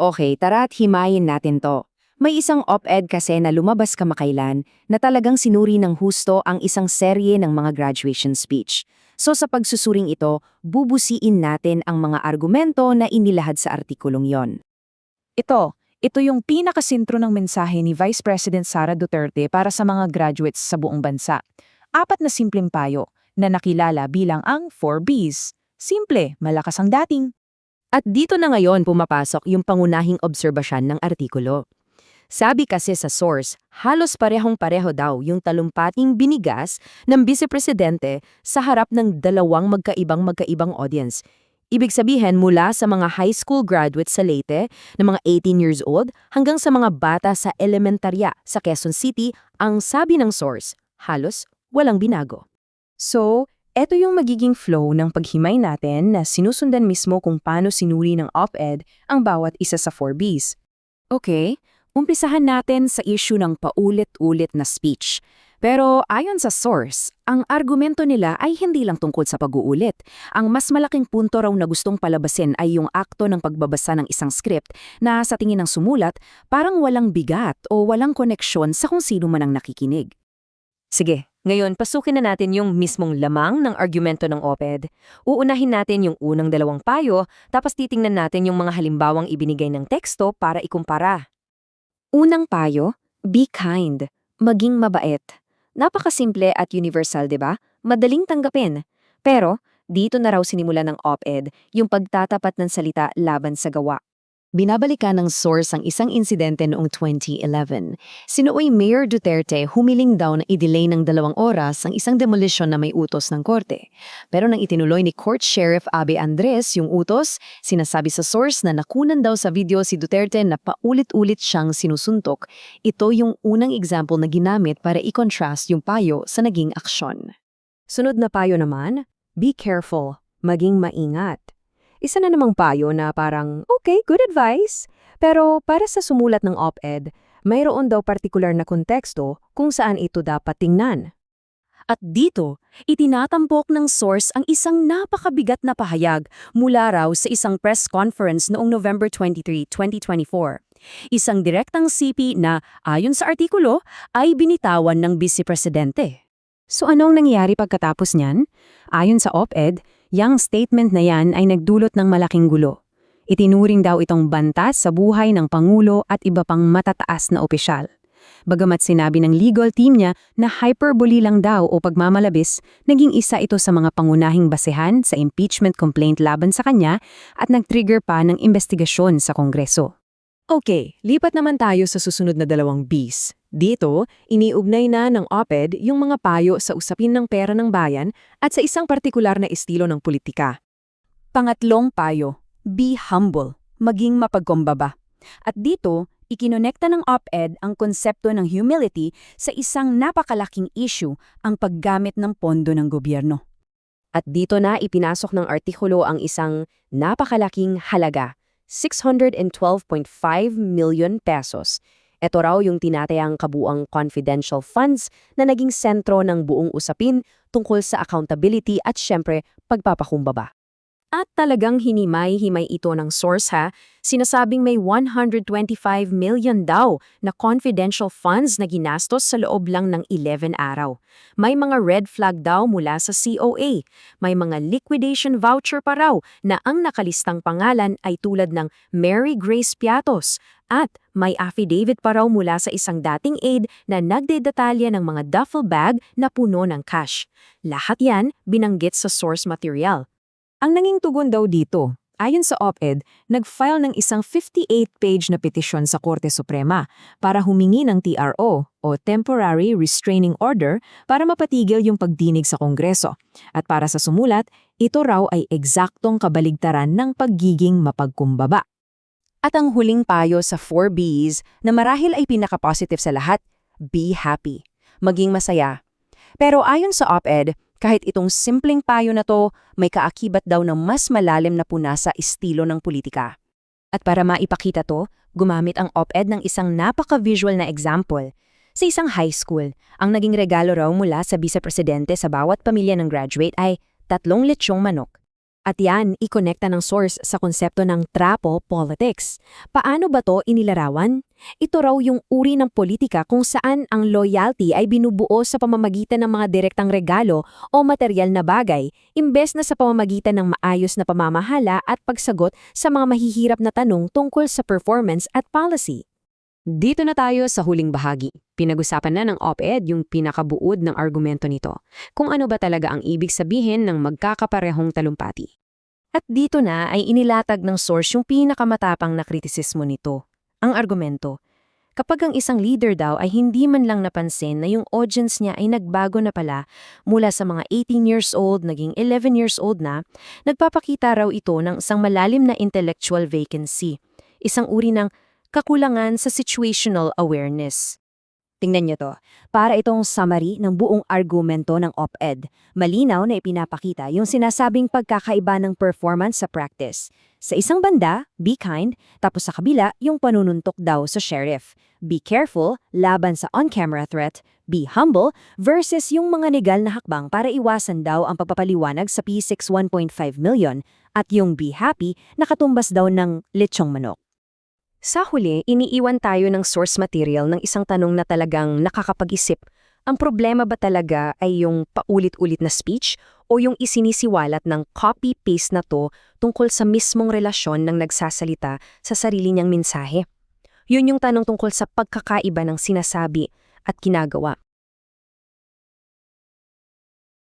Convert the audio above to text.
Okay, tara't himayin natin to. May isang op-ed kasi na lumabas kamakailan na talagang sinuri ng husto ang isang serye ng mga graduation speech. So sa pagsusuring ito, bubusiin natin ang mga argumento na inilahad sa artikulong yon. Ito yung pinakasintro ng mensahe ni Vice President Sara Duterte para sa mga graduates sa buong bansa. 4 na simpleng payo na nakilala bilang ang 4Bs. Simple, malakas ang dating. At dito na ngayon pumapasok yung pangunahing obserbasyon ng artikulo. Sabi kasi sa source, halos parehong-pareho daw yung talumpating binigas ng Vice-Presidente sa harap ng dalawang magkaibang audience. Ibig sabihin mula sa mga high school graduates sa Leyte na mga 18 years old hanggang sa mga bata sa elementarya sa Quezon City, ang sabi ng source, halos walang binago. So, eto yung magiging flow ng paghimay natin na sinusundan mismo kung paano sinuri ng op-ed ang bawat isa sa 4Bs. Okay, umpisahan natin sa issue ng paulit-ulit na speech. Pero ayon sa source, ang argumento nila ay hindi lang tungkol sa pag-uulit. Ang mas malaking punto raw na gustong palabasin ay yung akto ng pagbabasa ng isang script na sa tingin ng sumulat parang walang bigat o walang koneksyon sa kung sino man ang nakikinig. Sige, ngayon pasukin na natin yung mismong lamang ng argumento ng op-ed. Uunahin natin yung unang 2 payo, tapos titingnan natin yung mga halimbawang ibinigay ng teksto para ikumpara. Unang payo, be kind, maging mabait. Napakasimple at universal, 'di ba? Madaling tanggapin. Pero dito na raw sinimula ng op-ed yung pagtatapat ng salita laban sa gawa. Binabalikan ng source ang isang insidente noong 2011. Sinuoy Mayor Duterte humiling daw na i-delay ng 2 oras ang isang demolition na may utos ng korte. Pero nang itinuloy ni Court Sheriff Abe Andres yung utos, sinasabi sa source na nakunan daw sa video si Duterte na paulit-ulit siyang sinusuntok. Ito yung unang example na ginamit para i-contrast yung payo sa naging aksyon. Sunod na payo naman, be careful, maging maingat. Isa na namang payo na parang, okay, good advice. Pero para sa sumulat ng op-ed, mayroon daw partikular na konteksto kung saan ito dapat tingnan. At dito, itinatampok ng source ang isang napakabigat na pahayag mula raw sa isang press conference noong November 23, 2024. Isang direktang sipi na, ayon sa artikulo, ay binitawan ng Vice-Presidente. So anong nangyari pagkatapos niyan? Ayon sa op-ed, yang statement na yan ay nagdulot ng malaking gulo. Itinuring daw itong banta sa buhay ng Pangulo at iba pang matataas na opisyal. Bagamat sinabi ng legal team niya na hyperbole lang daw o pagmamalabis, naging isa ito sa mga pangunahing basehan sa impeachment complaint laban sa kanya at nag-trigger pa ng investigasyon sa Kongreso. Okay, lipat naman tayo sa susunod na 2 Bs. Dito, iniugnay na ng op-ed yung mga payo sa usapin ng pera ng bayan at sa isang partikular na estilo ng politika. Pangatlong payo, be humble, maging mapagkumbaba. At dito, ikinonekta ng op-ed ang konsepto ng humility sa isang napakalaking issue, ang paggamit ng pondo ng gobyerno. At dito na ipinasok ng artikulo ang isang napakalaking halaga, 612.5 million pesos. Ito raw yung tinatayang kabuang confidential funds na naging sentro ng buong usapin tungkol sa accountability at syempre pagpapakumbaba. At talagang hinimay-himay ito ng source sinasabing may 125 million daw na confidential funds na ginastos sa loob lang ng 11 araw. May mga red flag daw mula sa COA, may mga liquidation voucher pa raw na ang nakalistang pangalan ay tulad ng Mary Grace Piatos, at may affidavit pa raw mula sa isang dating aide na nagdedetalya ng mga duffel bag na puno ng cash. Lahat yan binanggit sa source material. Ang nanging tugon daw dito, ayon sa op-ed, nag-file ng isang 58-page na petisyon sa Korte Suprema para humingi ng TRO o Temporary Restraining Order para mapatigil yung pagdinig sa Kongreso. At para sa sumulat, ito raw ay eksaktong kabaligtaran ng pagiging mapagkumbaba. At ang huling payo sa 4Bs na marahil ay pinaka-positive sa lahat, be happy, maging masaya. Pero ayon sa op-ed, kahit itong simpleng payo na to, may kaakibat daw ng mas malalim na puna sa estilo ng politika. At para maipakita to, gumamit ang op-ed ng isang napaka-visual na example. Sa isang high school, ang naging regalo raw mula sa Vice-Presidente sa bawat pamilya ng graduate ay 3 letsyong manok. At yan, ikonekta ng source sa konsepto ng trapo politics. Paano ba to inilarawan? Ito raw yung uri ng politika kung saan ang loyalty ay binubuo sa pamamagitan ng mga direktang regalo o materyal na bagay, imbes na sa pamamagitan ng maayos na pamamahala at pagsagot sa mga mahihirap na tanong tungkol sa performance at policy. Dito na tayo sa huling bahagi. Pinag-usapan na ng op-ed yung pinakabuod ng argumento nito. Kung ano ba talaga ang ibig sabihin ng magkakaparehong talumpati. At dito na ay inilatag ng source yung pinakamatapang na kritisismo nito. Ang argumento. Kapag ang isang leader daw ay hindi man lang napansin na yung audience niya ay nagbago na pala mula sa mga 18 years old, naging 11 years old na, nagpapakita raw ito ng isang malalim na intellectual vacancy. Isang uri ng kakulangan sa situational awareness. Tingnan niyo to. Para itong summary ng buong argumento ng op-ed. Malinaw na ipinapakita yung sinasabing pagkakaiba ng performance sa practice. Sa isang banda, be kind, tapos sa kabila, yung panununtok daw sa sheriff. Be careful, laban sa on-camera threat. Be humble, versus yung mga legal na hakbang para iwasan daw ang pagpapaliwanag sa P6 1.5 million. At yung be happy, nakatumbas daw ng lechong manok. Sa huli, iniiwan tayo ng source material ng isang tanong na talagang nakakapag-isip. Ang problema ba talaga ay yung paulit-ulit na speech o yung isinisiwalat ng copy-paste na to tungkol sa mismong relasyon ng nagsasalita sa sarili niyang mensahe? Yun yung tanong tungkol sa pagkakaiba ng sinasabi at ginagawa.